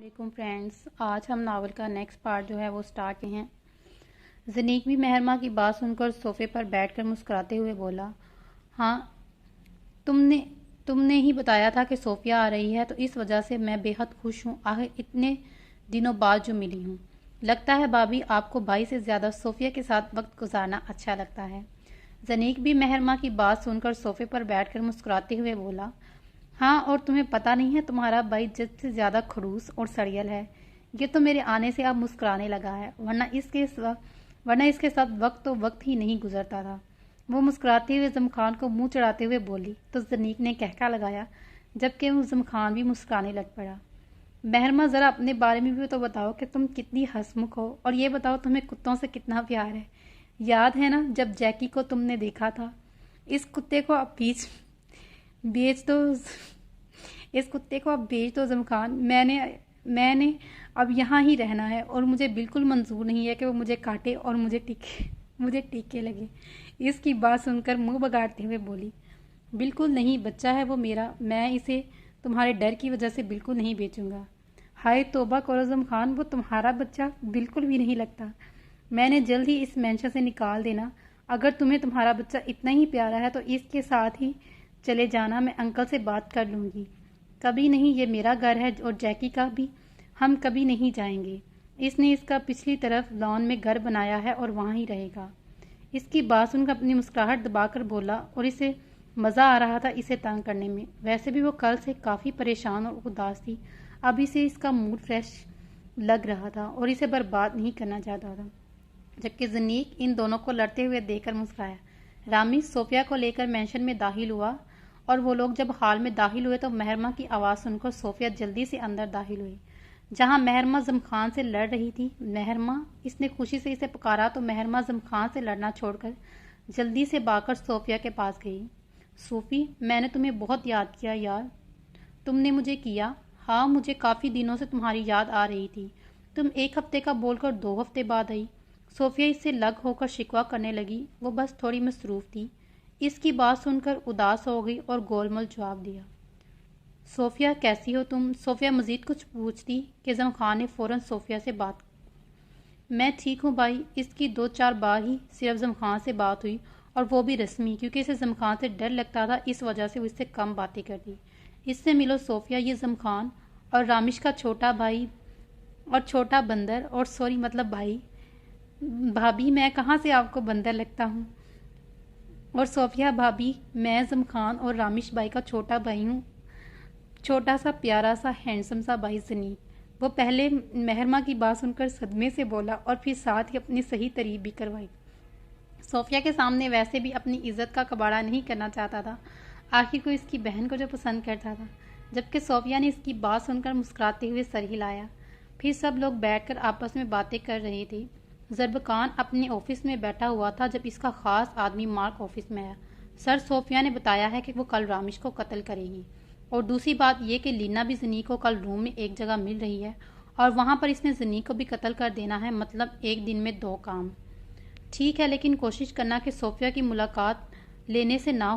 वालेकुम फ्रेंड्स, आज हम नावल का नेक्स्ट पार्ट जो है वो स्टार्ट किए हैं। जनीक भी मेहरमा की बात सुनकर सोफे पर बैठकर मुस्कुराते हुए बोला, हाँ, तुमने तुमने ही बताया था कि सोफिया आ रही है, तो इस वजह से मैं बेहद खुश हूँ। आखिर इतने दिनों बाद जो मिली हूँ। लगता है भाभी आपको भाई से ज़्यादा सोफिया के साथ वक्त गुजारना अच्छा लगता है। जनीक भी मेहरमा की बात सुनकर सोफे पर बैठकर मुस्कुराते हुए बोला, हाँ, और तुम्हें पता नहीं है तुम्हारा भाई जज से ज्यादा खड़ूस और सड़ियल है। ये तो मेरे आने से अब मुस्कुराने लगा है, वरना इसके साथ वक्त तो वक्त ही नहीं गुजरता था। वो मुस्कुराते हुए जमखान को मुंह चढ़ाते हुए बोली तो जनीक ने कहका लगाया, जबकि वो जमखान भी मुस्कुराने लग पड़ा। महरमा, जरा अपने बारे में भी तो बताओ कि तुम कितनी हंसमुख हो, और ये बताओ तुम्हें कुत्तों से कितना प्यार है। याद है ना जब जैकी को तुमने देखा था। इस कुत्ते को अब बेच दो। इस कुत्ते को अब बेच दो जमखान। मैंने अब यहाँ ही रहना है, और मुझे बिल्कुल मंजूर नहीं है कि वो मुझे काटे और मुझे टीके लगे। इसकी बात सुनकर मुंह बगाड़ते हुए बोली, बिल्कुल नहीं, बच्चा है वो मेरा। मैं इसे तुम्हारे डर की वजह से बिल्कुल नहीं बेचूंगा। हाय तौबा करो जमखान, वो तुम्हारा बच्चा बिल्कुल भी नहीं लगता। मैंने जल्द ही इस मेंशन से निकाल देना। अगर तुम्हें तुम्हारा बच्चा इतना ही प्यारा है तो इसके साथ ही चले जाना, मैं अंकल से बात कर लूँगी। कभी नहीं, ये मेरा घर है, और जैकी का भी। हम कभी नहीं जाएंगे। इसने इसका पिछली तरफ लॉन में घर बनाया है और वहाँ ही रहेगा। इसकी बात सुनकर अपनी मुस्कुराहट दबाकर बोला, और इसे मज़ा आ रहा था इसे तंग करने में। वैसे भी वो कल से काफ़ी परेशान और उदास थी। अब इसे इसका मूड फ्रेश लग रहा था और इसे बर्बाद नहीं करना चाहता था। जबकि जनीक इन दोनों को लड़ते हुए देखकर मुस्कुराया। रामी सोफिया को लेकर मेंशन में दाखिल हुआ, और वो लोग जब हॉल में दाखिल हुए तो मेहरमा की आवाज़ सुनकर सोफिया जल्दी से अंदर दाखिल हुई। जहां मेहरमा जमखान से लड़ रही थी, मेहरमा, इसने खुशी से इसे पुकारा तो मेहरमा जमखान से लड़ना छोड़कर जल्दी से भागकर सोफिया के पास गई। सोफी, मैंने तुम्हें बहुत याद किया यार। तुमने मुझे किया? हाँ, मुझे काफ़ी दिनों से तुम्हारी याद आ रही थी। तुम एक हफ्ते का बोलकर 2 हफ्ते बाद आई। सोफिया इससे लग होकर शिकवा करने लगी। वो बस थोड़ी मसरूफ थी। इसकी बात सुनकर उदास हो गई और गोलमोल जवाब दिया। सोफिया, कैसी हो तुम? सोफिया मजीद कुछ पूछती कि जमखान ने फौरन सोफिया से बात। मैं ठीक हूँ भाई। इसकी 2-4 बार ही सिर्फ जमखान से बात हुई, और वो भी रस्मी, क्योंकि इसे जमखान से डर लगता था। इस वजह से वो इससे कम बातें करती। इससे मिलो सोफिया, ये जमखान और रामिश का छोटा भाई और छोटा बंदर, और सॉरी मतलब भाई। भाभी, मैं कहाँ से आपको बंदर लगता हूँ? और सोफिया भाभी, मैं जमखान और रामिश भाई का छोटा भाई हूँ। छोटा सा प्यारा सा हैंडसम सा भाई जनीक। वो पहले मेहरमा की बात सुनकर सदमे से बोला, और फिर साथ ही अपनी सही तारीफ भी करवाई। सोफिया के सामने वैसे भी अपनी इज्जत का कबाड़ा नहीं करना चाहता था। आखिर को इसकी बहन को जो पसंद करता था। जबकि सोफिया ने इसकी बात सुनकर मुस्कुराते हुए सर हिलाया। फिर सब लोग बैठकर आपस में बातें कर रहे थे। जरबकान अपने ऑफिस में बैठा हुआ था जब इसका खास आदमी मार्क ऑफिस में आया। सर, सोफिया ने बताया है कि वो कल रामिश को कत्ल करेगी, और दूसरी बात यह कि लीना भी जनी को कल रूम में एक जगह मिल रही है, और वहाँ पर इसने जनी को भी कत्ल कर देना है। मतलब एक दिन में 2 काम। ठीक है, लेकिन कोशिश करना कि सोफिया की मुलाकात लीना से ना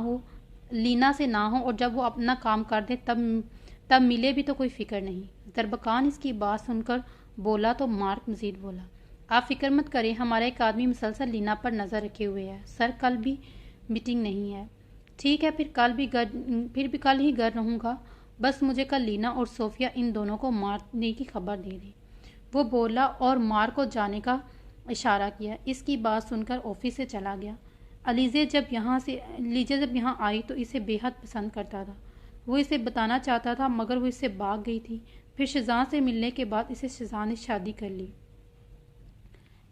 हो, और जब वो अपना काम कर दे तब मिले भी तो कोई फिक्र नहीं। जरबकान इसकी बात सुनकर बोला तो मार्क मजीद बोला, आप फिक्र मत करें, हमारा एक आदमी मुसलसल लीना पर नज़र रखे हुए है। सर, कल भी मीटिंग नहीं है। ठीक है, फिर भी कल ही घर रहूँगा। बस मुझे कल लीना और सोफिया इन दोनों को मारने की खबर दे दी। वो बोला और मार को जाने का इशारा किया। इसकी बात सुनकर ऑफिस से चला गया। लीजा जब यहाँ आई तो इसे बेहद पसंद करता था। वो इसे बताना चाहता था, मगर वो इससे भाग गई थी। फिर शिजान से मिलने के बाद इसे शिजान ने शादी कर ली।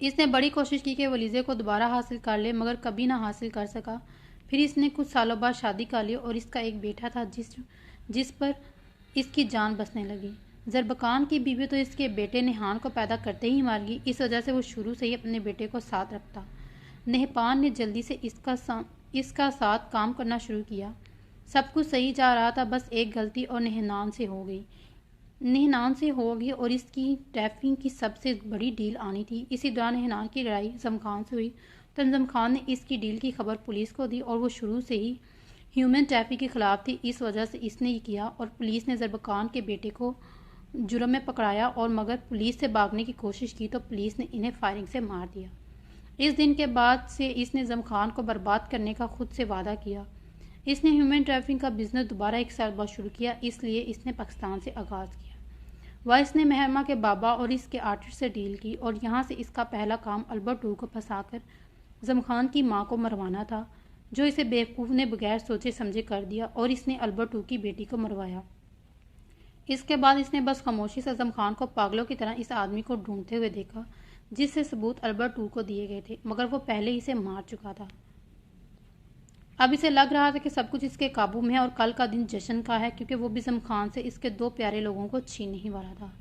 इसने बड़ी कोशिश की कि वो लीजे को दोबारा हासिल कर ले, मगर कभी ना हासिल कर सका। फिर इसने कुछ सालों बाद शादी कर ली, और इसका एक बेटा था जिस पर इसकी जान बसने लगी। जरबकान की बीवी तो इसके बेटे नेहान को पैदा करते ही मार गई। इस वजह से वो शुरू से ही अपने बेटे को साथ रखता। नेहपान ने जल्दी से इसका साथ काम करना शुरू किया। सब कुछ सही जा रहा था, बस एक गलती और नेहनान से हो गई, और इसकी टैफिंग की सबसे बड़ी डील आनी थी। इसी दौरान नेहनान की लड़ाई जमखान से हुई, तो जमखान ने इसकी डील की खबर पुलिस को दी, और वो शुरू से ही ह्यूमन टैफी के खिलाफ थी। इस वजह से इसने ये किया, और पुलिस ने जरबकान के बेटे को जुर्म में पकड़ाया और मगर पुलिस से भागने की कोशिश की तो पुलिस ने इन्हें फायरिंग से मार दिया। इस दिन के बाद से इसने जम खान को बर्बाद करने का खुद से वादा किया। इसने ह्यूमन ट्रैफिकिंग का बिजनेस दोबारा 1 साल बाद शुरू किया, इसलिए इसने पाकिस्तान से आगाज़ किया। वह इसने महरमा के बाबा और इसके आर्टिस्ट से डील की और यहाँ से इसका पहला काम अल्बर्ट टू को फंसाकर जम खान की माँ को मरवाना था, जो इसे बेवकूफ़ ने बगैर सोचे समझे कर दिया और इसने अल्बर्ट टू की बेटी को मरवाया। इसके बाद इसने बस खामोशी से आजम खान को पागलों की तरह इस आदमी को ढूंढते हुए देखा जिससे सबूत अल्बर्ट टू को दिए गए थे, मगर वो पहले ही इसे मार चुका था। अब इसे लग रहा था कि सब कुछ इसके काबू में है और कल का दिन जश्न का है, क्योंकि वो भी आजम खान से इसके 2 प्यारे लोगों को छीन नहीं वाला था।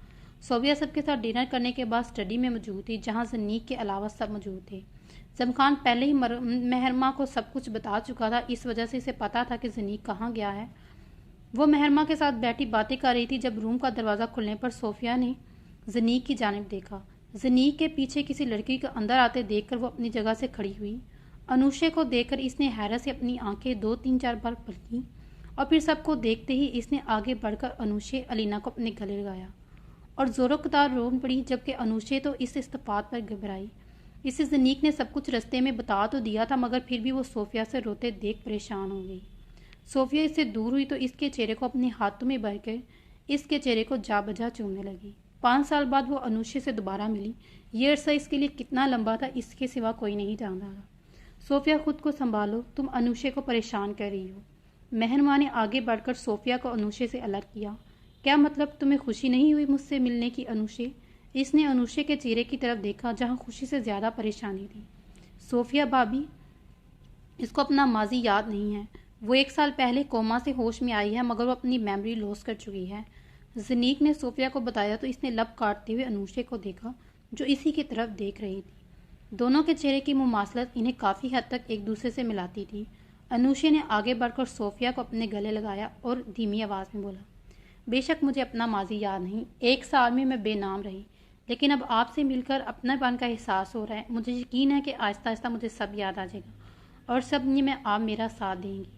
सोबिया सबके साथ डिनर करने के बाद स्टडी में मौजूद थी, जहाँ जनीक के अलावा सब मौजूद थे। आजम खान पहले ही महरमा को सब कुछ बता चुका था, इस वजह से इसे पता था कि जनीक कहाँ गया है। वो महरमा के साथ बैठी बातें कर रही थी जब रूम का दरवाज़ा खुलने पर सोफिया ने जनीक की जानिब देखा। जनीक के पीछे किसी लड़की को अंदर आते देखकर वो अपनी जगह से खड़ी हुई। अनुशे को देखकर इसने हैरत से अपनी आंखें 2-3-4 बार पलटी और फिर सबको देखते ही इसने आगे बढ़कर अनुशे अलीना को अपने गले लगाया और ज़ोरों-कदार रोन पड़ी, जबकि अनुशे तो इस इस्तफात पर घबराई। इसे जनीक ने सब कुछ रास्ते में बता तो दिया था, मगर फिर भी वो सोफिया से रोते देख परेशान हो गई। सोफिया इससे दूर हुई तो इसके चेहरे को अपने हाथों में भरकर इसके चेहरे को जा बजा चूमने लगी। 5 साल बाद वो अनुशे से दोबारा मिली। ये अरसा इसके लिए कितना लंबा था, इसके सिवा कोई नहीं जानता था। सोफिया, खुद को संभालो, तुम अनुशे को परेशान कर रही हो। महरमा ने आगे बढ़कर सोफिया को अनुशे से अलग किया। क्या मतलब, तुम्हें खुशी नहीं हुई मुझसे मिलने की अनुशे? इसने अनुशे के चेहरे की तरफ देखा जहाँ खुशी से ज़्यादा परेशानी थी। सोफिया भाभी, इसको अपना माजी याद नहीं है। वो 1 साल पहले कोमा से होश में आई है, मगर वो अपनी मेमोरी लॉस कर चुकी है। जनीक ने सोफिया को बताया तो इसने लब काटते हुए अनुशे को देखा, जो इसी की तरफ देख रही थी। दोनों के चेहरे की मुमासलत इन्हें काफ़ी हद तक एक दूसरे से मिलाती थी। अनुशे ने आगे बढ़कर सोफिया को अपने गले लगाया और धीमी आवाज़ में बोला, बेशक मुझे अपना माजी याद नहीं, 1 साल में मैं बेनाम रही, लेकिन अब आपसे मिलकर अपनापन का एहसास हो रहा है। मुझे यकीन है कि आहिस्ता आहिस्ता मुझे सब याद आ जाएगा और सब में आप मेरा साथ देंगी।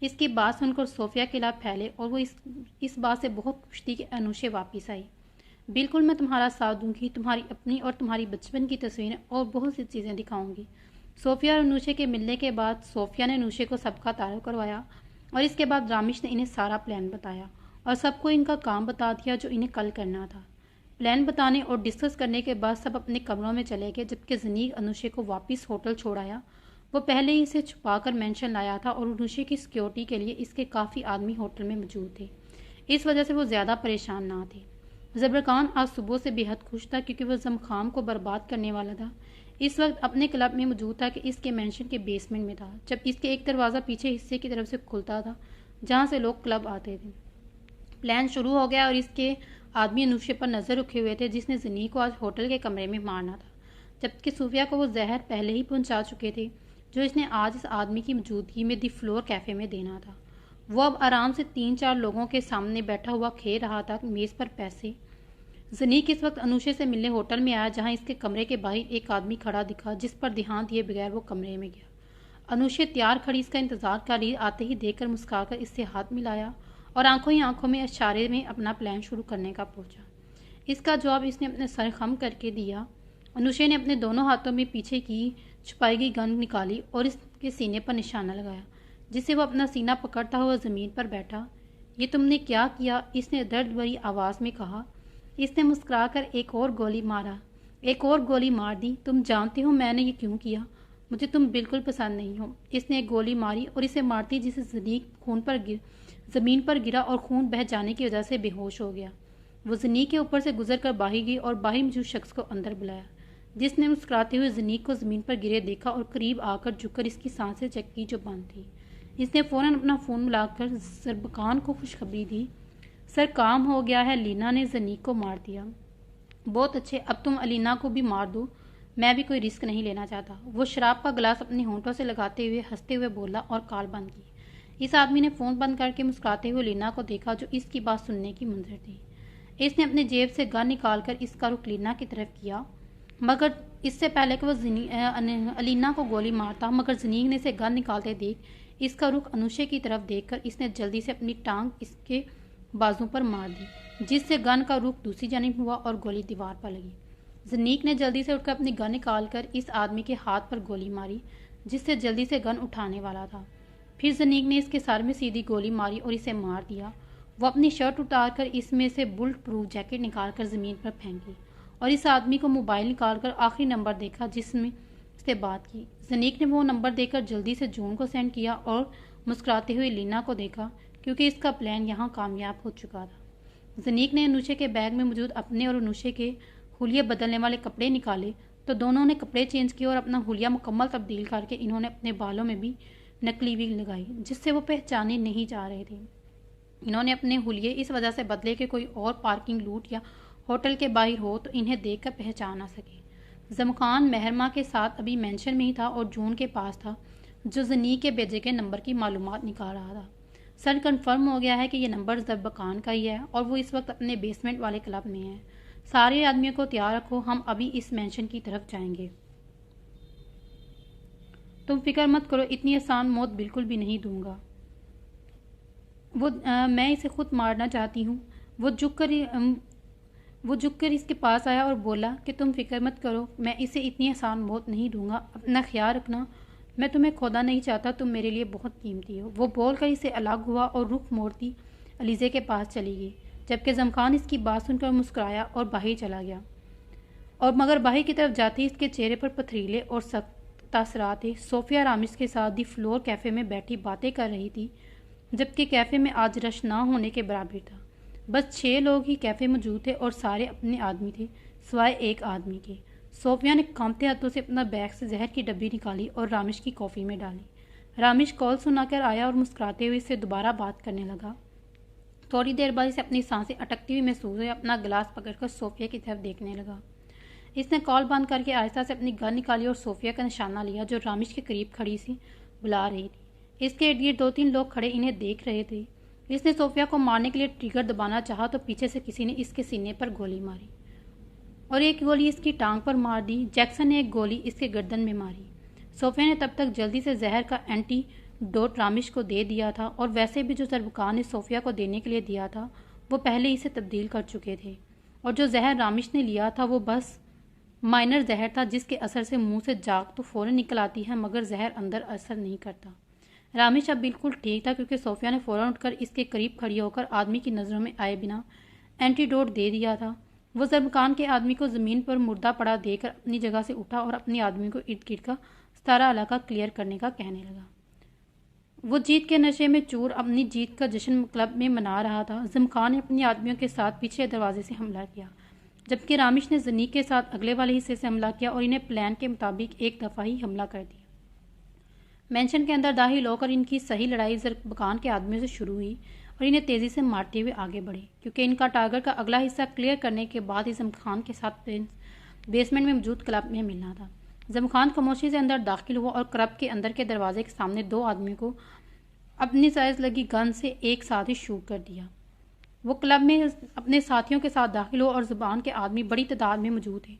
इसकी बात सुनकर सोफिया के लाभ फैले और वो इस बात से बहुत खुश थी कि अनुशे वापस आई। बिल्कुल, मैं तुम्हारा साथ दूंगी, तुम्हारी अपनी और तुम्हारी बचपन की तस्वीरें और बहुत सी चीज़ें दिखाऊंगी। सोफिया और अनुशे के मिलने के बाद सोफिया ने अनुशे को सबका तारुफ करवाया और इसके बाद रामिश ने इन्हें सारा प्लान बताया और सबको इनका काम बता दिया जो इन्हें कल करना था। प्लान बताने और डिस्कस करने के बाद सब अपने कमरों में चले गए, जबकि जनीक अनुशे को वापस होटल छोड़ाया। वो पहले ही इसे छुपाकर मेंशन लाया था और अनुशे की सिक्योरिटी के लिए इसके काफ़ी आदमी होटल में मौजूद थे। इस वजह से वो ज़्यादा परेशान ना थे। ज़बरकान आज सुबह से बेहद खुश था, क्योंकि वह जमखाम को बर्बाद करने वाला था। इस वक्त अपने क्लब में मौजूद था कि इसके मेंशन के बेसमेंट में था, जब इसके एक दरवाज़ा पीछे हिस्से की तरफ से खुलता था जहाँ से लोग क्लब आते थे। प्लान शुरू हो गया और इसके आदमी अनुशे पर नज़र रखे हुए थे, जिसने जनी को आज होटल के कमरे में मारना था, जबकि सूफिया को वो जहर पहले ही पहुंचा चुके थे, जो इसने आज इस आदमी की मौजूदगी में दी फ्लोर कैफ़े में देना था। वो अब आराम से 3-4 लोगों के सामने बैठा हुआ खेल रहा था मेज़ पर पैसे। जनीक इस वक्त अनुशे से मिलने होटल में आया, जहां इसके कमरे के बाहर एक आदमी खड़ा दिखा, जिस पर ध्यान दिए बगैर वो कमरे में गया। अनुशे तैयार खड़ी इसका इंतजार कर रही, आते ही देखकर मुस्कुराकर इससे हाथ मिलाया और आंखों ही आंखों में इशारे में अपना प्लान शुरू करने का पहुंचा। इसका जवाब इसने अपने सर खम करके दिया। अनुशे ने अपने दोनों हाथों में पीछे की छुपाई गई गन निकाली और इसके सीने पर निशाना लगाया, जिससे वो अपना सीना पकड़ता हुआ ज़मीन पर बैठा। ये तुमने क्या किया? इसने दर्द भरी आवाज़ में कहा। इसने मुस्कुराकर एक और गोली मार दी। तुम जानते हो मैंने ये क्यों किया? मुझे तुम बिल्कुल पसंद नहीं हो। इसने एक गोली मारी और इसे मारती जिसे जनीक ज़मीन पर गिरा और खून बह जाने की वजह से बेहोश हो गया। वो जनीक के ऊपर से गुजर कर बाहर गई और बाहर मौजूद शख्स को अंदर बुलाया, जिसने मुस्कुराते हुए जनीक को ज़मीन पर गिरे देखा और करीब आकर झुककर इसकी सांसें चेक की जो बंद थी। इसने फ़ौरन अपना फ़ोन मिलाकर ज़बरकान को खुशखबरी दी। सर, काम हो गया है, लीना ने जनीक को मार दिया। बहुत अच्छे, अब तुम अलीना को भी मार दो, मैं भी कोई रिस्क नहीं लेना चाहता। वो शराब का गिलास अपने होंठों से लगाते हुए हंसते हुए बोला और कॉल बंद की। इस आदमी ने फ़ोन बंद करके मुस्कुराते हुए लीना को देखा, जो इसकी बात सुनने की मंजर थी। इसने अपने जेब से गन निकालकर इसका रुख लीना की तरफ किया, मगर इससे पहले कि वह अलीना को गोली मारता, मगर जनीक ने इसे गन निकालते देख इसका रुख अनुशे की तरफ देखकर इसने जल्दी से अपनी टांग इसके बाजू पर मार दी, जिससे गन का रुख दूसरी जानिब हुआ और गोली दीवार पर लगी। जनीक ने जल्दी से उठकर अपनी गन निकालकर इस आदमी के हाथ पर गोली मारी, जिससे जल्दी से गन उठाने वाला था। फिर जनीक ने इसके सर में सीधी गोली मारी और इसे मार दिया। वो अपनी शर्ट उतारकर इसमें से बुलेट प्रूफ जैकेट निकालकर ज़मीन पर फेंकी और इस आदमी को मोबाइल निकालकर आखिरी नंबर देखा जिसमें से बात की। जनीक ने वो नंबर देकर जल्दी से जून को सेंड किया और मुस्कुराते हुए लीना को देखा, क्योंकि इसका प्लान यहाँ कामयाब हो चुका था। जनीक ने अनुषे के बैग में मौजूद अपने और अनुषे के हुलिया बदलने वाले कपड़े निकाले तो दोनों ने कपड़े चेंज किए और अपना हुलिया मुकम्मल तब्दील करके इन्होंने अपने बालों में भी नकली विग लगाई, जिससे वो पहचाने नहीं जा रहे थे। इन्होंने अपने हुलिये इस वजह से बदले कि कोई और पार्किंग लूट या होटल के बाहर हो तो इन्हें देखकर पहचान आ सके। जमखान महरमा के साथ अभी मेंशन में ही था और जून के पास था, जो जनीक के भेजे के नंबर की मालूमात निकाल रहा था। सर कंफर्म हो गया है कि यह नंबर जरबकान का ही है और वो इस वक्त अपने बेसमेंट वाले क्लब में है। सारे आदमियों को तैयार रखो, हम अभी इस मेंशन की तरफ जाएंगे। तुम फिक्र मत करो, इतनी आसान मौत बिल्कुल भी नहीं दूंगा। मैं इसे खुद मारना चाहती हूँ। वो झुककर इसके पास आया और बोला कि तुम फिक्र मत करो, मैं इसे इतनी आसान मौत नहीं दूंगा। अपना ख्याल रखना, मैं तुम्हें खोदा नहीं चाहता, तुम मेरे लिए बहुत कीमती हो। वो बोलकर इसे अलग हुआ और रुख मोड़ती अलीज़े के पास चली गई, जबकि जमखान इसकी बात सुनकर मुस्कुराया और बाहर चला गया। और मगर बाहर की तरफ जाते इसके चेहरे पर पथरीले और सख्त तासरात थे। सोफिया रामिस के साथ दी फ्लोर कैफ़े में बैठी बातें कर रही थी, जबकि कैफ़े में आज रश ना होने के बराबर था। बस 6 लोग ही कैफ़े मौजूद थे और सारे अपने आदमी थे, सिवाय एक आदमी के। सोफिया ने कांपते हाथों से अपना बैग से जहर की डब्बी निकाली और रामिश की कॉफ़ी में डाली। रामिश कॉल सुनाकर आया और मुस्कुराते हुए इससे दोबारा बात करने लगा। थोड़ी देर बाद इसे अपनी सांसें अटकती हुई महसूस हुई। अपना गिलास पकड़कर सोफिया की तरफ देखने लगा। इसने कॉल बंद करके आहिस्ता से अपनी गन निकाली और सोफिया का निशाना लिया, जो रामिश के करीब खड़ी सी बुला रही थी। इसके इर्द गिर्द 2-3 लोग खड़े इन्हें देख रहे थे। इसने सोफिया को मारने के लिए ट्रिगर दबाना चाहा तो पीछे से किसी ने इसके सीने पर गोली मारी और एक गोली इसकी टांग पर मार दी। जैक्सन ने एक गोली इसके गर्दन में मारी। सोफिया ने तब तक जल्दी से जहर का एंटीडोट रामिश को दे दिया था और वैसे भी जो जरबकान ने सोफिया को देने के लिए दिया था वो पहले इसे तब्दील कर चुके थे और जो जहर रामिश ने लिया था वो बस माइनर जहर था, जिसके असर से मुंह से जाग तो फ़ौरन निकल आती है मगर जहर अंदर असर नहीं करता। रामिश अब बिल्कुल ठीक था, क्योंकि सोफिया ने फ़ौरन उठकर इसके करीब खड़ी होकर आदमी की नज़रों में आए बिना एंटीडोट दे दिया था। वो जरबकान के आदमी को ज़मीन पर मुर्दा पड़ा देकर अपनी जगह से उठा और अपने आदमी को इर्द गिर्द का सारा इलाका क्लियर करने का कहने लगा। वो जीत के नशे में चूर अपनी जीत का जश्न क्लब में मना रहा था। जमखान ने अपने आदमियों के साथ पीछे दरवाजे से हमला किया, जबकि रामिश ने जनीक के साथ अगले वाले हिस्से से हमला किया और इन्हें प्लान के मुताबिक एक दफ़ा ही हमला कर दिया। मेंशन के अंदर दाखिल होकर इनकी सही लड़ाई जरबकान के आदमियों से शुरू हुई और इन्हें तेज़ी से मारते हुए आगे बढ़े, क्योंकि इनका टारगेट का अगला हिस्सा क्लियर करने के बाद ही जमखान के साथ बेसमेंट में मौजूद क्लब में मिलना था। जमखान खामोशी से अंदर दाखिल हुआ और क्लब के अंदर के दरवाजे के सामने 2 आदमियों को अपनी साइज लगी गन से एक साथ ही शूट कर दिया। वो क्लब में अपने साथियों के साथ दाखिल हुआ और जुबान के आदमी बड़ी तादाद में मौजूद थे।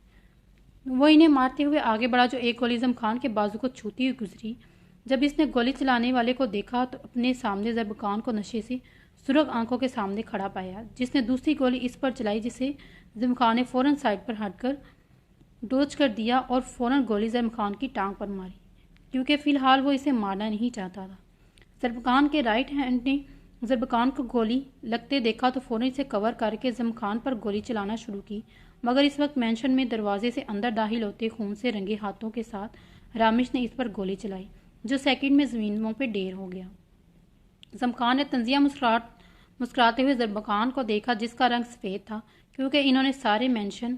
वो इन्हें मारते हुए आगे बढ़ा, जो एक गोली जमखान के बाजू को छूती हुई गुजरी। जब इसने गोली चलाने वाले को देखा तो अपने सामने जरबकान को नशे से सुर्ख आंखों के सामने खड़ा पाया, जिसने दूसरी गोली इस पर चलाई, जिसे जरबकान ने फ़ौरन साइड पर हटकर डोज कर दिया और फ़ौरन गोली जरबकान की टांग पर मारी, क्योंकि फ़िलहाल वो इसे मारना नहीं चाहता था। जरबकान के राइट हैंड ने जरबकान को गोली लगते देखा तो फ़ौरन इसे कवर करके जमखान पर गोली चलाना शुरू की, मगर इस वक्त मेंशन में दरवाजे से अंदर दाखिल होते खून से रंगे हाथों के साथ रामिश ने इस पर गोली चलाई, जो सेकंड में ज़मीनों पर ढेर हो गया। जमखान ने तंजिया मुस्कुराते हुए जरबकान को देखा, जिसका रंग सफ़ेद था, क्योंकि इन्होंने सारे मेंशन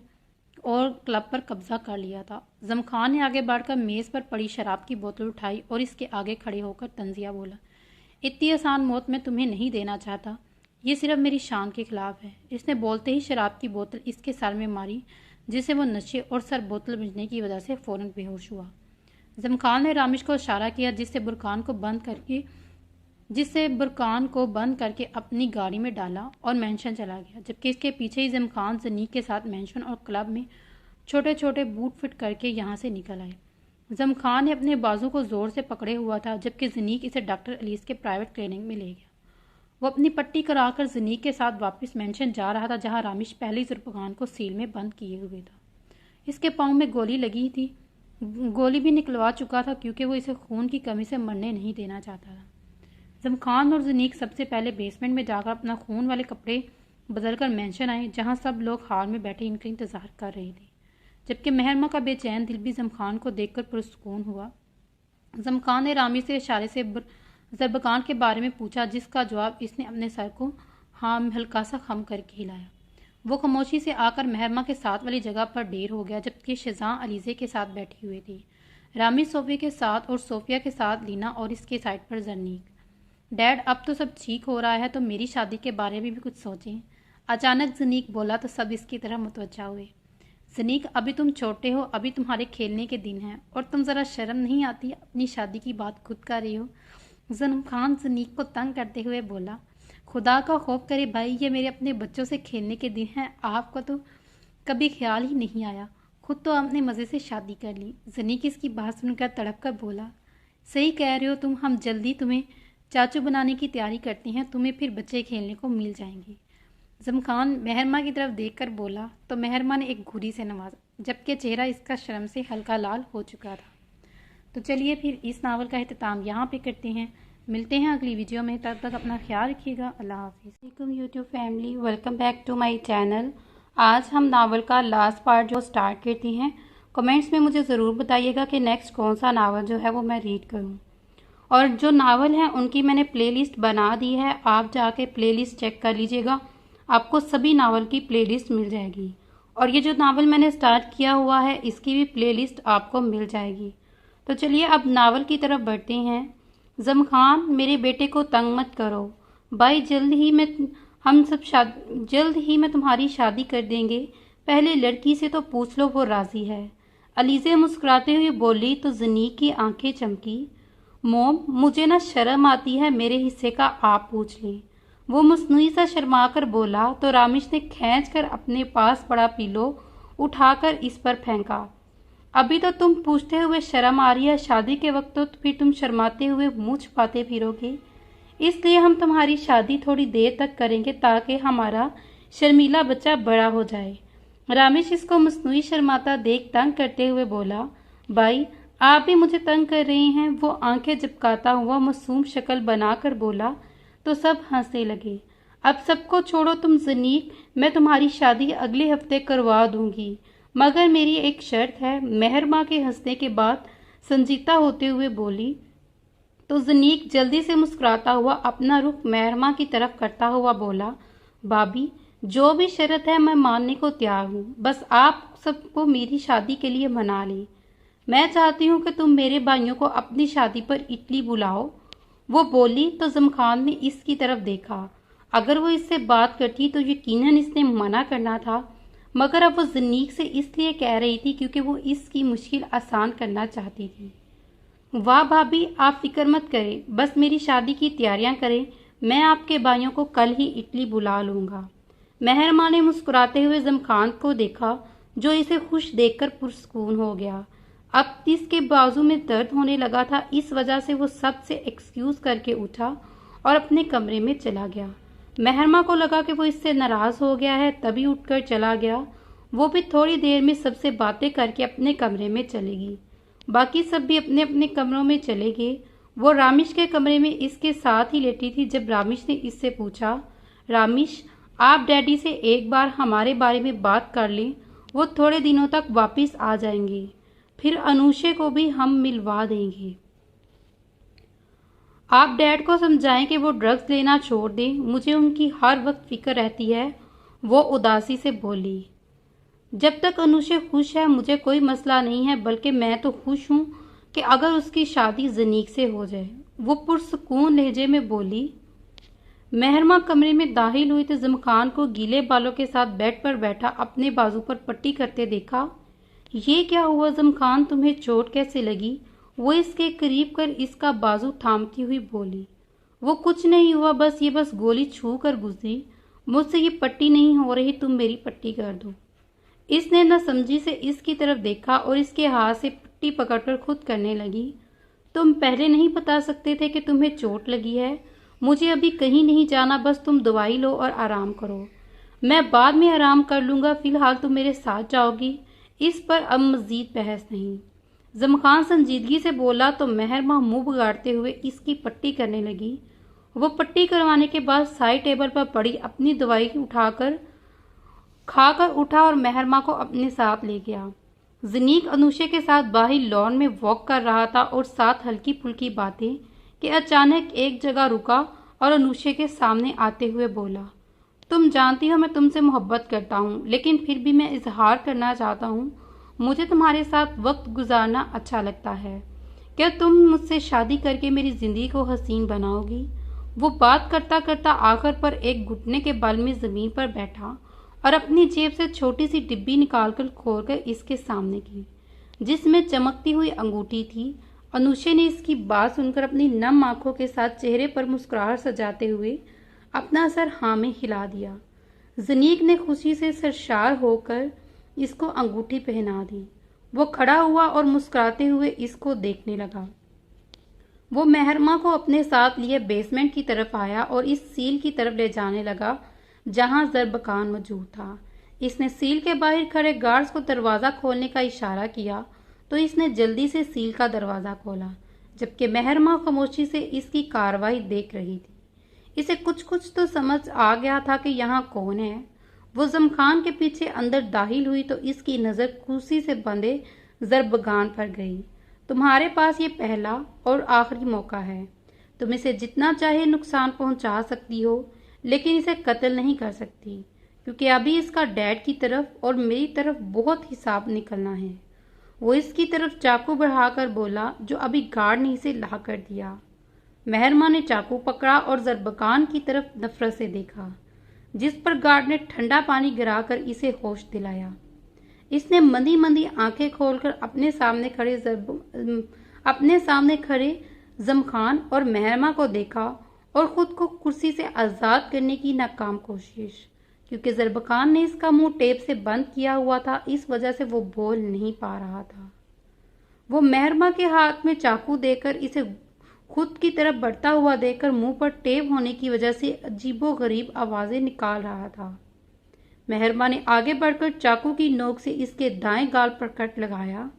और क्लब पर कब्जा कर लिया था। जमखान ने आगे बढ़कर मेज़ पर पड़ी शराब की बोतल उठाई और इसके आगे खड़े होकर तंजिया बोला, इतनी आसान मौत मैं तुम्हें नहीं देना चाहता, ये सिर्फ मेरी शान के खिलाफ है। इसने बोलते ही शराब की बोतल इसके सर में मारी, जिससे वो नशे और सर बोतल बजने की वजह से फ़ौरन बेहोश हुआ। जमखान ने रामिश को इशारा किया, जिससे बुरकान को बंद करके अपनी गाड़ी में डाला और मेंशन चला गया, जबकि इसके पीछे ही जमखान जनीक के साथ मेंशन और क्लब में छोटे छोटे बूट फिट करके यहाँ से निकल आए। जमखान ने अपने बाजू को जोर से पकड़े हुआ था, जबकि जनीक इसे डॉक्टर अलीस के प्राइवेट क्लिनिक में ले गया वो अपनी पट्टी कराकर ज़नीक के साथ वापस मेंशन जा रहा था जहां रामिश पहले जुल्फ़िकार को सील में बंद किए हुए था। इसके पाँव में गोली लगी थी, गोली भी निकलवा चुका था क्योंकि वो इसे खून की कमी से मरने नहीं देना चाहता था। ज़मखान और ज़नीक सबसे पहले बेसमेंट में जाकर अपना खून वाले कपड़े बदलकर मेंशन आए जहां सब लोग हॉल में बैठे इनका इंतजार कर रहे थे, जबकि मेहरमा का बेचैन दिल भी ज़मखान को देखकर पुरसुकून हुआ। ज़मखान ने रामी से इशारे से ज़रबकान के बारे में पूछा, जिसका जवाब इसने अपने सर को हल्का सा खम करके हिलाया। वो खामोशी से आकर मेहरमा के साथ वाली जगह पर ढेर हो गया, जबकि शिज़ां अलीज़े के साथ बैठी हुई थी, रामी सोफे के साथ और सोफिया के साथ लीना और इसके साइड पर ज़नीक। डैड, अब तो सब ठीक हो रहा है तो मेरी शादी के बारे में भी कुछ सोचें। अचानक ज़नीक बोला तो सब इसकी तरफ मुतवज्जा हुए। ज़नीक, अभी तुम छोटे हो, अभी तुम्हारे खेलने के दिन हैं और तुम ज़रा शर्म नहीं आती अपनी शादी की बात खुद कर रही हो। ज़मखान ज़नीक को तंग करते हुए बोला, खुदा का खौफ करे भाई, ये मेरे अपने बच्चों से खेलने के दिन हैं, आपको तो कभी ख्याल ही नहीं आया। खुद तो आपने मज़े से शादी कर ली। ज़नीक इसकी बात सुनकर तड़प कर बोला, सही कह रहे हो तुम, हम जल्दी तुम्हें चाचू बनाने की तैयारी करते हैं, तुम्हें फिर बच्चे खेलने को मिल जाएंगे। ज़मखान मेहरमा की तरफ देखकर बोला तो मेहरमा ने एक घूरी से नवाजा, जबकि चेहरा इसका शर्म से हल्का लाल हो चुका था। तो चलिए फिर इस नावल का इख्तिताम यहाँ पे करते हैं। मिलते हैं अगली वीडियो में, तब तक अपना ख्याल रखिएगा। अल्लाह हाफिज़। YouTube family, welcome back to my channel. आज हम नावल का लास्ट पार्ट जो स्टार्ट करते हैं। कमेंट्स में मुझे ज़रूर बताइएगा कि नेक्स्ट कौन सा नावल जो है वो मैं रीड करूँ। और जो नावल हैं उनकी मैंने प्लेलिस्ट बना दी है, आप जाके प्लेलिस्ट चेक कर लीजिएगा, आपको सभी नावल की प्लेलिस्ट मिल जाएगी। और ये जो नावल मैंने स्टार्ट किया हुआ है इसकी भी प्लेलिस्ट आपको मिल जाएगी। तो चलिए अब नावल की तरफ बढ़ते हैं। ज़मखान, मेरे बेटे को तंग मत करो भाई, जल्द ही मैं तुम्हारी शादी कर देंगे। पहले लड़की से तो पूछ लो वो राजी है। अलीज़े मुस्कुराते हुए बोली तो ज़नीक की आंखें चमकी। मोम, मुझे ना शर्म आती है, मेरे हिस्से का आप पूछ लें। वो मुस्नुई सा शर्मा कर बोला तो रामिश ने खींच कर अपने पास पड़ा पिलो उठाकर इस पर फेंका। अभी तो तुम पूछते हुए शर्म आ रही है, शादी के वक्त तो फिर तुम शर्माते हुए मुंह छुपाते फिरोगे, इसलिए हम तुम्हारी शादी थोड़ी देर तक करेंगे ताकि हमारा शर्मीला बच्चा बड़ा हो जाए। रामिश इसको मसनूई शर्माता देख तंग करते हुए बोला, भाई आप भी मुझे तंग कर रहे हैं। वो आंखें झपकाता हुआ मासूम शक्ल बनाकर बोला तो सब हंसने लगे। अब सबको छोड़ो तुम ज़नीक, मैं तुम्हारी शादी अगले हफ्ते करवा दूंगी, मगर मेरी एक शर्त है। मेहरमा के हंसने के बाद संजीदा होते हुए बोली तो ज़नीक जल्दी से मुस्कुराता हुआ अपना रुख मेहरमा की तरफ करता हुआ बोला, भाभी जो भी शर्त है मैं मानने को तैयार हूँ, बस आप सबको मेरी शादी के लिए मना लें। मैं चाहती हूँ कि तुम मेरे भाइयों को अपनी शादी पर इटली बुलाओ। वो बोली तो ज़मखान ने इसकी तरफ देखा। अगर वो इससे बात करती तो यकीनन इसने मना करना था, मगर अब वो ज़नीक से इसलिए कह रही थी क्योंकि वो इसकी मुश्किल आसान करना चाहती थी। वाह भाभी, आप फिक्र मत करें, बस मेरी शादी की तैयारियां करें, मैं आपके भाइयों को कल ही इटली बुला लूँगा। मेहरमा ने मुस्कुराते हुए ज़मखान को देखा जो इसे खुश देखकर पुरसुकून हो गया। अब इसके बाजू में दर्द होने लगा था, इस वजह से वो सबसे एक्सक्यूज करके उठा और अपने कमरे में चला गया। मेहरमा को लगा कि वो इससे नाराज हो गया है, तभी उठकर चला गया। वो भी थोड़ी देर में सबसे बातें करके अपने कमरे में चलेगी। बाकी सब भी अपने अपने कमरों में चले गए। वो रामिश के कमरे में इसके साथ ही लेटी थी जब रामिश ने इससे पूछा, रामिश आप डैडी से एक बार हमारे बारे में बात कर लें, वो थोड़े दिनों तक वापस आ जाएंगे, फिर अनुषे को भी हम मिलवा देंगे। आप डैड को समझाएं कि वो ड्रग्स लेना छोड़ दें, मुझे उनकी हर वक्त फिक्र रहती है। वो उदासी से बोली, जब तक अनुषे खुश है मुझे कोई मसला नहीं है, बल्कि मैं तो खुश हूँ कि अगर उसकी शादी ज़नीक से हो जाए। वो पुरसुकून लहजे में बोली। मेहरमा कमरे में दाखिल हुई तो ज़मखान को गीले बालों के साथ बेड पर बैठा अपने बाजू पर पट्टी करते देखा। ये क्या हुआ ज़मखान, तुम्हें चोट कैसे लगी? वो इसके करीब कर इसका बाजू थामती हुई बोली, वो कुछ नहीं हुआ, बस गोली छू कर गुजरी, मुझसे ये पट्टी नहीं हो रही, तुम मेरी पट्टी कर दो। इसने न समझी से इसकी तरफ देखा और इसके हाथ से पट्टी पकड़कर खुद करने लगी। तुम पहले नहीं बता सकते थे कि तुम्हें चोट लगी है? मुझे अभी कहीं नहीं जाना, बस तुम दवाई लो और आराम करो। मैं बाद में आराम कर लूँगा, फिलहाल तुम मेरे साथ जाओगी। इस पर अब मजीद बहस नहीं। जमखान संजीदगी से बोला तो मेहरमा मुंह बिगाड़ते हुए इसकी पट्टी करने लगी। वो पट्टी करवाने के बाद साइड टेबल पर पड़ी अपनी दवाई उठाकर खाकर उठा और मेहरमा को अपने साथ ले गया। जनीक अनुषे के साथ बाहर लॉन में वॉक कर रहा था और साथ हल्की फुल्की बातें कि अचानक एक जगह रुका और अनुषे के सामने आते हुए बोला, तुम जानती हो मैं तुमसे मोहब्बत करता हूँ, लेकिन फिर भी मैं इजहार करना चाहता हूँ। मुझे तुम्हारे साथ वक्त गुजारना अच्छा लगता है। क्या तुम मुझसे शादी करके मेरी जिंदगी को हसीन बनाओगी? वो बात करता करता आखिर पर एक घुटने के बल में जमीन पर बैठा और अपनी जेब से छोटी सी डिब्बी निकालकर खोलकर इसके सामने की, जिसमें चमकती हुई अंगूठी थी। अनुषे ने इसकी बात सुनकर अपनी नम आंखों के साथ चेहरे पर मुस्कुराहट सजाते हुए अपना सर हाँ में हिला दिया। जनीक ने खुशी से सरशार होकर इसको अंगूठी पहना दी। वो खड़ा हुआ और मुस्कुराते हुए इसको देखने लगा। वो मेहरमा को अपने साथ लिए बेसमेंट की तरफ आया और इस सील की तरफ ले जाने लगा जहां जरबकान मौजूद था। इसने सील के बाहर खड़े गार्ड्स को दरवाजा खोलने का इशारा किया तो इसने जल्दी से सील का दरवाजा खोला, जबकि मेहरमा खामोशी से इसकी कार्रवाई देख रही थी। इसे कुछ कुछ तो समझ आ गया था कि यहाँ कौन है। वो जमखान के पीछे अंदर दाखिल हुई तो इसकी नजर कुर्सी से बंधे जरबगान पर गई। तुम्हारे पास ये पहला और आखिरी मौका है। तुम इसे जितना चाहे नुकसान पहुंचा सकती हो, लेकिन इसे कत्ल नहीं कर सकती, क्योंकि अभी इसका डैड की तरफ और मेरी तरफ बहुत हिसाब निकलना है। वो इसकी तरफ चाकू बढ़ाकर बोला, जो अभी गार्ड ने इसे ला कर दिया। मेहरमा ने चाकू पकड़ा और जरबकान की तरफ नफरत से देखा, जिस पर गार्ड ने ठंडा पानी गिराकर इसे होश दिलाया। इसने मंदी मंदी आंखें खोलकर अपने सामने खड़े जमखान और मेहरमा को देखा और खुद को कुर्सी से आजाद करने की नाकाम कोशिश। क्योंकि जरबकान ने इसका मुंह टेप से बंद किया हुआ था, इस वजह से वो बोल नहीं पा रहा था। वो मेहरमा के हाथ में चाकू देकर इसे खुद की तरफ बढ़ता हुआ देखकर मुंह पर टेप होने की वजह से अजीबोगरीब आवाजें निकाल रहा था। मेहरमा ने आगे बढ़कर चाकू की नोक से इसके दाएं गाल पर कट लगाया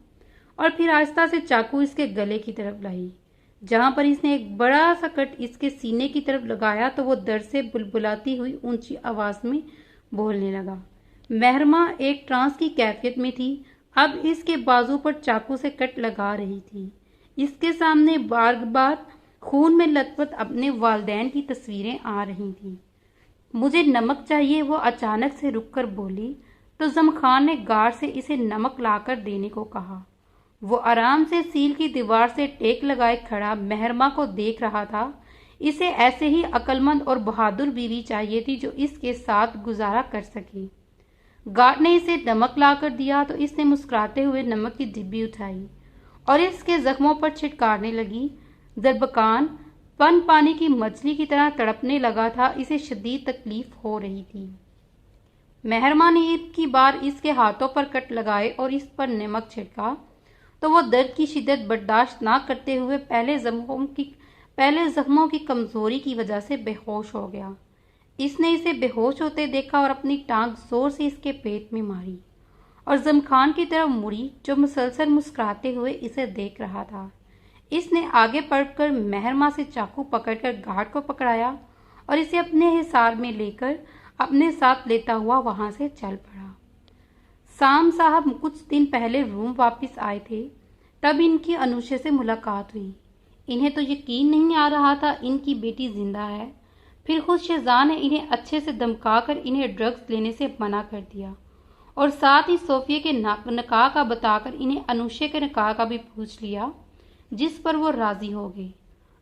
और फिर आहिस्ता से चाकू इसके गले की तरफ लाई। जहां पर इसने एक बड़ा सा कट इसके सीने की तरफ लगाया तो वो दर्द से बुलबुलाती हुई ऊंची आवाज में बोलने लगा। मेहरमा एक ट्रांस की कैफियत में थी। अब इसके बाजू पर चाकू से कट लगा रही थी। इसके सामने बार बार खून में लथपथ अपने वालिदैन की तस्वीरें आ रही थीं। मुझे नमक चाहिए, वो अचानक से रुककर बोली तो जमखान ने गार्ड से इसे नमक लाकर देने को कहा। वो आराम से सील की दीवार से टेक लगाए खड़ा मेहरमा को देख रहा था। इसे ऐसे ही अक्लमंद और बहादुर बीवी चाहिए थी जो इसके साथ गुजारा कर सके। गार्ड ने इसे नमक लाकर दिया तो इसने मुस्कुराते हुए नमक की डिब्बी उठाई और इसके जख्मों पर छिटकारने लगी। जरबकान पन पानी की मछली की तरह तड़पने लगा था। इसे शदीद तकलीफ हो रही थी। मेहरमा ने एक की बार इसके हाथों पर कट लगाए और इस पर नमक छिड़का तो वो दर्द की शिद्दत बर्दाश्त ना करते हुए पहले जख्मों की कमजोरी की वजह से बेहोश हो गया। इसने इसे बेहोश होते देखा और अपनी टांग जोर से इसके पेट में मारी और जमखान की तरफ मुड़ी, जो मुसलसल मुस्कुराते हुए इसे देख रहा था। इसने आगे बढ़कर मेहरमा से चाकू पकड़कर गार्ड को पकड़ाया और इसे अपने हिसार में लेकर अपने साथ लेता हुआ वहां से चल पड़ा। साम साहब कुछ दिन पहले रूम वापस आए थे, तब इनकी अनुषे से मुलाकात हुई। इन्हें तो यकीन नहीं आ रहा था इनकी बेटी जिंदा है। फिर खुद शहजाद ने इन्हें अच्छे से धमकाकर इन्हें ड्रग्स लेने से मना कर दिया और साथ ही सोफिया के निकाह का बताकर इन्हें अनुषे के निकाह का भी पूछ लिया, जिस पर वो राजी हो गई।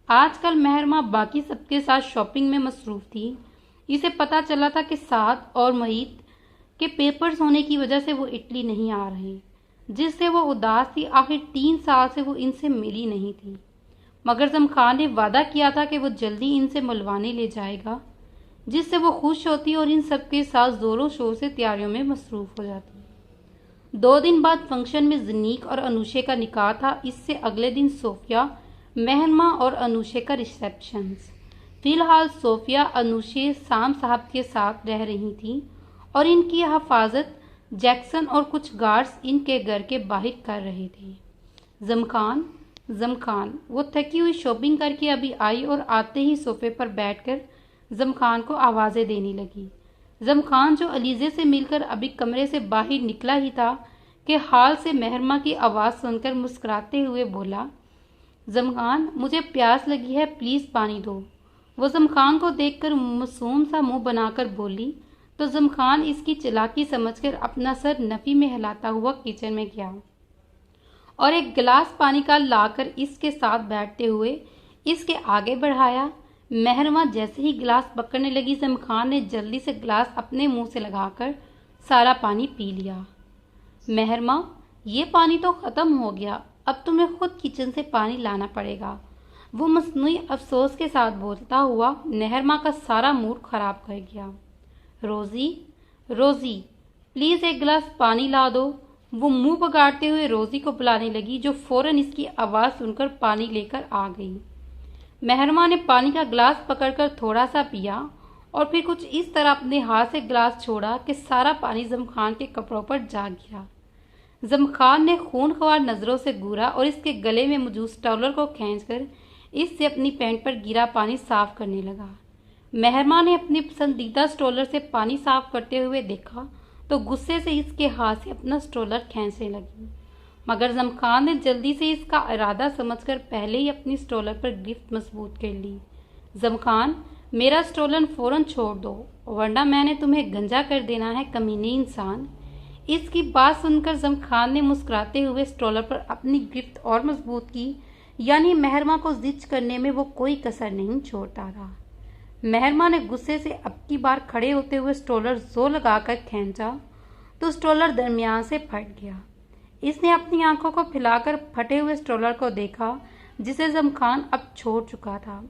आजकल मेहरमा बाकी सबके साथ शॉपिंग में मसरूफ थी। इसे पता चला था कि साद और मोहित के पेपर्स होने की वजह से वो इटली नहीं आ रहे, जिससे वो उदास थी। आखिर 3 साल से वो इनसे मिली नहीं थी, मगर जमखान ने वादा किया था कि वो जल्दी इनसे मिलवाने ले जाएगा, जिससे वो खुश होती और इन सबके साथ जोरों शोर से तैयारियों में मसरूफ हो जाती। 2 दिन बाद फंक्शन में जनीक और अनुषे का निकाह था। इससे अगले दिन सोफिया, मेहरमा और अनुषे का रिसेप्शन। फिलहाल सोफिया अनुशे साम साहब के साथ रह रही थी और इनकी हिफाजत जैक्सन और कुछ गार्ड्स इनके घर के बाहर कर रहे थे। जमखान जमखान वो थकी हुई शॉपिंग करके अभी आई और आते ही सोफे पर बैठकर जमखान को आवाज़ें देने लगी। जमखान जो अलीजे से मिलकर अभी कमरे से बाहर निकला ही था कि हाल से मेहरमा की आवाज़ सुनकर मुस्कुराते हुए बोला, जमखान मुझे प्यास लगी है, प्लीज़ पानी दो। वो जमखान को देखकर मासूम सा मुंह बनाकर बोली तो जमखान इसकी चालाकी समझकर अपना सर नफ़ी में हिलाता हुआ किचन में गया और एक गिलास पानी का लाकर इसके साथ बैठते हुए इसके आगे बढ़ाया। मेहरमा जैसे ही गिलास पकड़ने लगी, जमखान ने जल्दी से गिलास अपने मुंह से लगाकर सारा पानी पी लिया। मेहरमा, ये पानी तो ख़त्म हो गया, अब तुम्हें खुद किचन से पानी लाना पड़ेगा। वो मसनूई अफसोस के साथ बोलता हुआ मेहरमा का सारा मूड खराब कर गया। रोज़ी रोज़ी प्लीज़ एक गिलास पानी ला दो। वो मुंह पगाड़ते हुए रोज़ी को बुलाने लगी, जो फौरन इसकी आवाज़ सुनकर पानी लेकर आ गई। मेहरमा ने पानी का गिलास पकड़कर थोड़ा सा पिया और फिर कुछ इस तरह अपने हाथ से गिलास छोड़ा कि सारा पानी जमखान के कपड़ों पर जा गिरा। जमखान ने खूनख्वार नज़रों से घूरा और इसके गले में मौजूद स्टॉलर को खींचकर इससे अपनी पैंट पर गिरा पानी साफ करने लगा। मेहरमा ने अपनी पसंदीदा स्टॉलर से पानी साफ करते हुए देखा तो गुस्से से इसके हाथ से अपना स्टॉलर खींचने लगी, मगर जमखान ने जल्दी से इसका इरादा समझकर पहले ही अपनी स्टॉलर पर गिरफ्त मजबूत कर ली। जमखान, मेरा स्टॉलर फौरन छोड़ दो वरना मैंने तुम्हें गंजा कर देना है, कमीने इंसान। इसकी बात सुनकर जमखान ने मुस्कुराते हुए स्टॉलर पर अपनी गिरफ्त और मजबूत की, यानी मेहरमा को जिच करने में वो कोई कसर नहीं छोड़ता रहा। मेहरमा ने गुस्से से अब की बार खड़े होते हुए स्टॉलर जोर लगाकर खींचा तो स्टॉलर दरमियान से फट गया। इसने अपनी आंखों को फैलाकर फटे हुए स्टॉलर को देखा, जिसे जमखान अब छोड़ चुका था।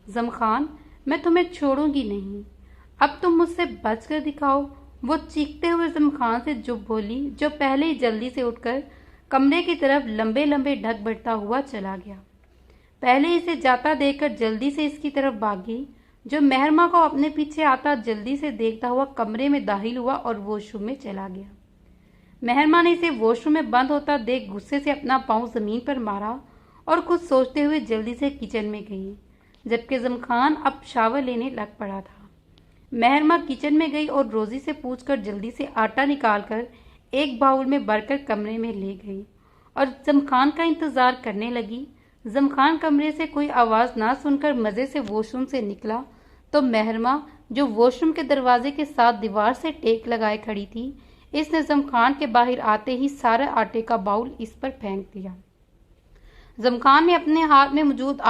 जमखान, मैं तुम्हें छोड़ूंगी नहीं, अब तुम मुझसे बच कर दिखाओ। वो चीखते हुए जमखान से चुप बोली, जो पहले ही जल्दी से उठकर कमरे की तरफ लंबे लंबे ढक बढ़ता हुआ चला गया। पहले इसे जाता देखकर जल्दी से इसकी तरफ भागी, जो मेहरमा को अपने पीछे आता जल्दी से देखता हुआ कमरे में दाखिल हुआ और वॉशरूम में चला गया। मेहरमा ने इसे वॉशरूम में बंद होता देख गुस्से से अपना पांव जमीन पर मारा और कुछ सोचते हुए जल्दी से किचन में गई, जबकि जमखान अब शावर लेने लग पड़ा था। मेहरमा किचन में गई और रोज़ी से पूछकर जल्दी से आटा निकालकर एक बाउल में भरकर कमरे में ले गई और जमखान का इंतज़ार करने लगी। जमखान कमरे से कोई आवाज़ ना सुनकर मज़े से वॉशरूम से निकला तो मेहरमा, जो वॉशरूम के दरवाजे के साथ दीवार से टेक लगाए खड़ी थी, इसने जमखान के बाहर आते ही सारा आटे का बाउल इस पर फेंक दिया। जमखान ने अपने हाथ में मौजूद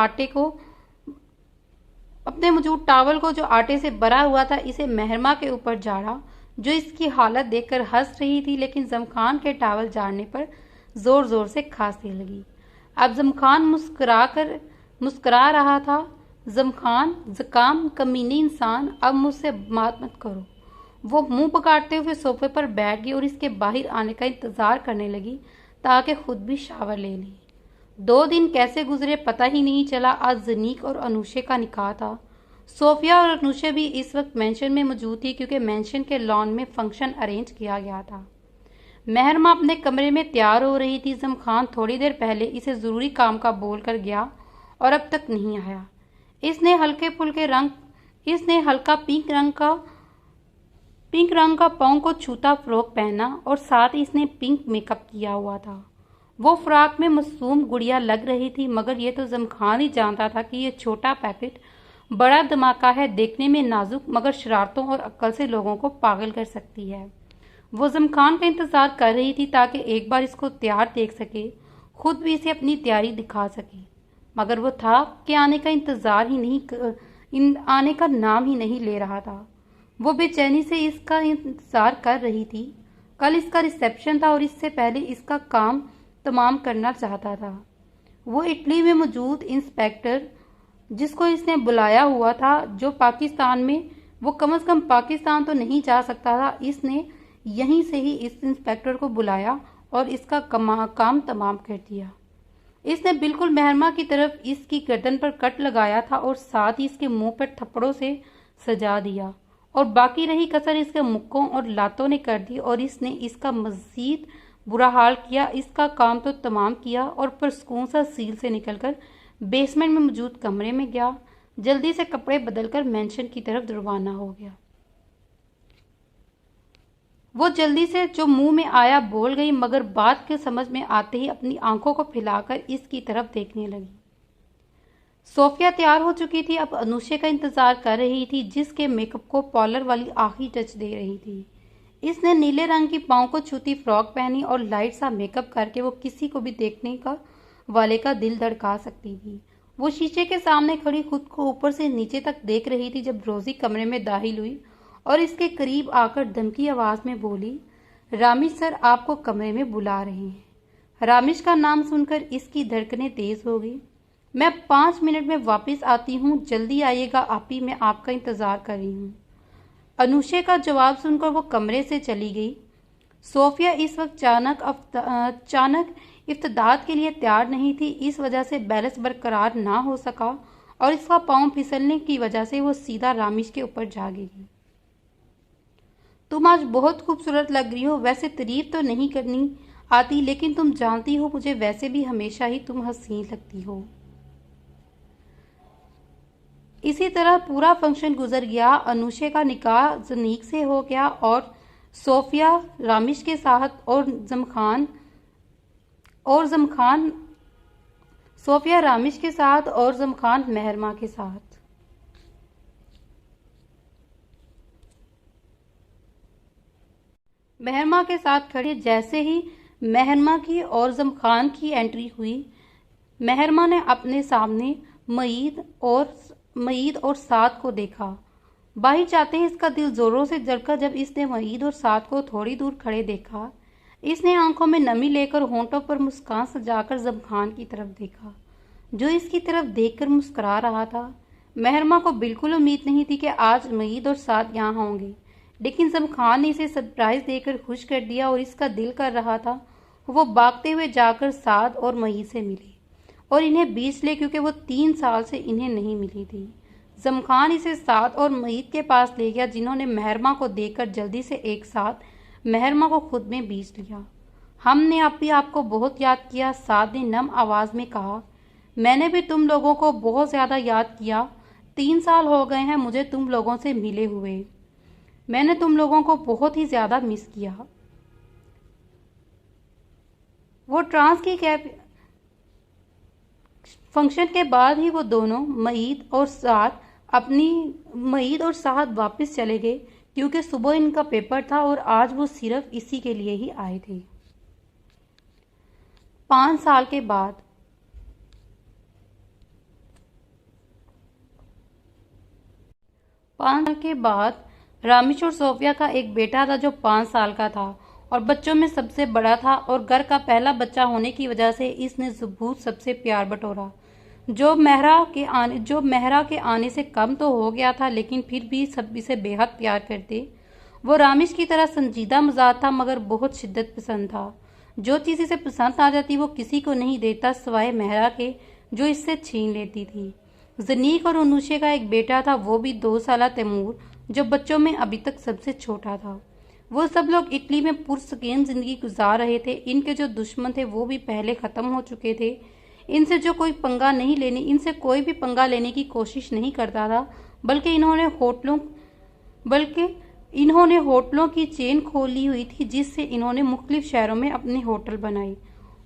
टावल को जो आटे से भरा हुआ था, इसे मेहरमा के ऊपर झाड़ा, जो इसकी हालत देखकर हंस रही थी, लेकिन जमखान के टावल झाड़ने पर जोर जोर से खांसने लगी। अब जमखान मुस्कुरा रहा था। जमखान, ज़काम, कमीने इंसान, अब मुझसे बात मत करो। वो मुंह पकाड़ते हुए सोफे पर बैठ गई और इसके बाहर आने का इंतजार करने लगी ताकि खुद भी शावर ले ली। 2 दिन कैसे गुजरे पता ही नहीं चला। आज जनीक और अनुशे का निकाह था। सोफिया और अनुशे भी इस वक्त मेंशन में मौजूद थी, क्योंकि मेंशन के लॉन में फंक्शन अरेंज किया गया था। मेहरमा अपने कमरे में तैयार हो रही थी। जमखान थोड़ी देर पहले इसे ज़रूरी काम का बोल कर गया और अब तक नहीं आया। इसने हल्का पिंक रंग का पाँव को छूता फ्रॉक पहना और साथ ही इसने पिंक मेकअप किया हुआ था। वो फ्रॉक में मासूम गुड़िया लग रही थी, मगर ये तो जमखान ही जानता था कि ये छोटा पैकेट बड़ा धमाका है, देखने में नाजुक मगर शरारतों और अक्ल से लोगों को पागल कर सकती है। वो जमखान का इंतजार कर रही थी ताकि एक बार इसको तैयार देख सके, खुद भी इसे अपनी तैयारी दिखा सके, मगर वो था कि आने का नाम ही नहीं ले रहा था। वो बेचैनी से इसका इंतजार कर रही थी। कल इसका रिसेप्शन था और इससे पहले इसका काम तमाम करना चाहता था। वो इटली में मौजूद इंस्पेक्टर जिसको इसने बुलाया हुआ था, जो पाकिस्तान में, वो कम से कम पाकिस्तान तो नहीं जा सकता था, इसने यहीं से ही इस इंस्पेक्टर को बुलाया और इसका काम तमाम कर दिया। इसने बिल्कुल मेहरमा की तरफ इसकी गर्दन पर कट लगाया था और साथ ही इसके मुंह पर थप्पड़ों से सजा दिया और बाकी रही कसर इसके मुक्कों और लातों ने कर दी और इसने इसका मजीद बुरा हाल किया। इसका काम तो तमाम किया और पुरस्कून सा सील से निकलकर बेसमेंट में मौजूद कमरे में गया। जल्दी से कपड़े बदलकर मेंशन की तरफ रवाना हो गया। वो जल्दी से जो मुंह में आया बोल गई, मगर बात के समझ में आते ही अपनी आंखों को फैलाकर इसकी तरफ देखने लगी। सोफिया तैयार हो चुकी थी, अब अनुषा का इंतजार कर रही थी, जिसके मेकअप को पार्लर वाली आखिरी टच दे रही थी। इसने नीले रंग की पांव को छूती फ्रॉक पहनी और लाइट सा मेकअप करके वो किसी को भी देखने का वाले का दिल धड़का सकती थी। वो शीशे के सामने खड़ी खुद को ऊपर से नीचे तक देख रही थी जब रोजी कमरे में दाखिल हुई और इसके करीब आकर धमकी आवाज में बोली, रामिश सर आपको कमरे में बुला रहे हैं। रामिश का नाम सुनकर इसकी धड़कनें तेज हो गई। मैं 5 मिनट में वापस आती हूँ, जल्दी आइएगा आपी, मैं आपका इंतजार कर रही हूँ। अनुषा का जवाब सुनकर वो कमरे से चली गई। सोफिया इस वक्त अचानक इफ्तिदात के लिए तैयार नहीं थी, इस वजह से बैलेंस बरकरार ना हो सका और इसका पांव फिसलने की वजह से वो सीधा रामिश के ऊपर जा गिरी। तुम आज बहुत खूबसूरत लग रही हो, वैसे तारीफ तो नहीं करनी आती, लेकिन तुम जानती हो मुझे वैसे भी हमेशा ही तुम हसीन लगती हो। इसी तरह पूरा फंक्शन गुजर गया। अनुषा का निकाह जनीक से हो गया और सोफिया रामिश के साथ और जमखान सोफिया रामिश के साथ और जमखान मेहरमा के साथ। मेहरमा के साथ खड़े जैसे ही मेहरमा की और जमखान की एंट्री हुई, मेहरमा ने अपने सामने मईद और साद को देखा। बाहर जाते ही इसका दिल जोरों से धड़का जब इसने मईद और साद को थोड़ी दूर खड़े देखा। इसने आंखों में नमी लेकर होंठों पर मुस्कान सजाकर जमखान की तरफ देखा, जो इसकी तरफ देखकर मुस्कुरा रहा था। मेहरमा को बिल्कुल उम्मीद नहीं थी कि आज मईद और साद यहाँ होंगे, लेकिन जमखान ने इसे सरप्राइज देकर खुश कर दिया और इसका दिल कर रहा था वो भागते हुए जाकर साद और मईद से मिले और इन्हें बीच ले, क्योंकि वो 3 साल से इन्हें नहीं मिली थी। जमखान इसे साद और मईद के पास ले गया, जिन्होंने मेहरमा को देखकर जल्दी से एक साथ मेहरमा को खुद में बीच लिया। हमने अभी आपको बहुत याद किया, साद ने नम आवाज में कहा। मैंने भी तुम लोगों को बहुत ज्यादा याद किया, 3 साल हो गए हैं मुझे तुम लोगों से मिले हुए। मैंने तुम लोगों को बहुत ही ज्यादा मिस किया। वो ट्रांस की कैब फंक्शन के बाद ही वो दोनों मईद और साद वापस चले गए, क्योंकि सुबह इनका पेपर था और आज वो सिर्फ इसी के लिए ही आए थे। 5 साल के बाद रामिश और सोफिया का एक बेटा था जो 5 साल का था और बच्चों में सबसे बड़ा था, और घर का पहला बच्चा होने की वजह से इसने सबूत सबसे प्यार बटोरा, जो मेहरा के आने से कम तो हो गया था, लेकिन फिर भी सब इसे बेहद प्यार करते। वो रामिश की तरह संजीदा मजाज था, मगर बहुत शिद्दत पसंद था। जो चीज इसे पसंद आ जाती वो किसी को नहीं देता सिवाय मेहरा के, जो इससे छीन लेती थी। जनीक और अनुषा का एक बेटा था, वो भी 2 साल तैमूर, जो बच्चों में अभी तक सबसे छोटा था। वो सब लोग इटली में पुरसुकून जिंदगी गुजार रहे थे। इनके जो दुश्मन थे वो भी पहले खत्म हो चुके थे। इनसे कोई पंगा लेने की कोशिश नहीं करता था, बल्कि इन्होंने होटलों की चेन खोली हुई थी, जिससे इन्होंने मुख्तलिफ शहरों में अपने होटल बनाए।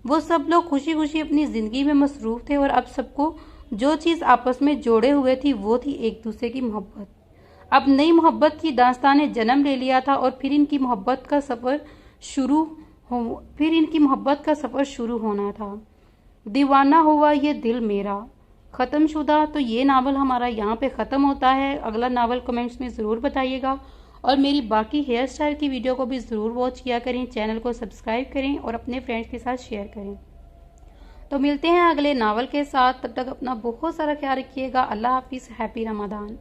वो सब लोग खुशी खुशी अपनी जिंदगी में मसरूफ थे और अब सबको जो चीज आपस में जोड़े हुए थी वो थी एक दूसरे की मोहब्बत। अब नई मोहब्बत की दास्तान ने जन्म ले लिया था और फिर इनकी मोहब्बत का सफर शुरू होना था। दीवाना हुआ ये दिल मेरा खत्मशुदा। तो ये नावल हमारा यहाँ पे ख़त्म होता है। अगला नावल कमेंट्स में ज़रूर बताइएगा और मेरी बाकी हेयर स्टाइल की वीडियो को भी ज़रूर वॉच किया करें। चैनल को सब्सक्राइब करें और अपने फ्रेंड्स के साथ शेयर करें। तो मिलते हैं अगले नावल के साथ, तब तक अपना बहुत सारा ख्याल रखिएगा। अल्लाह हाफिज़, हैप्पी रमज़ान।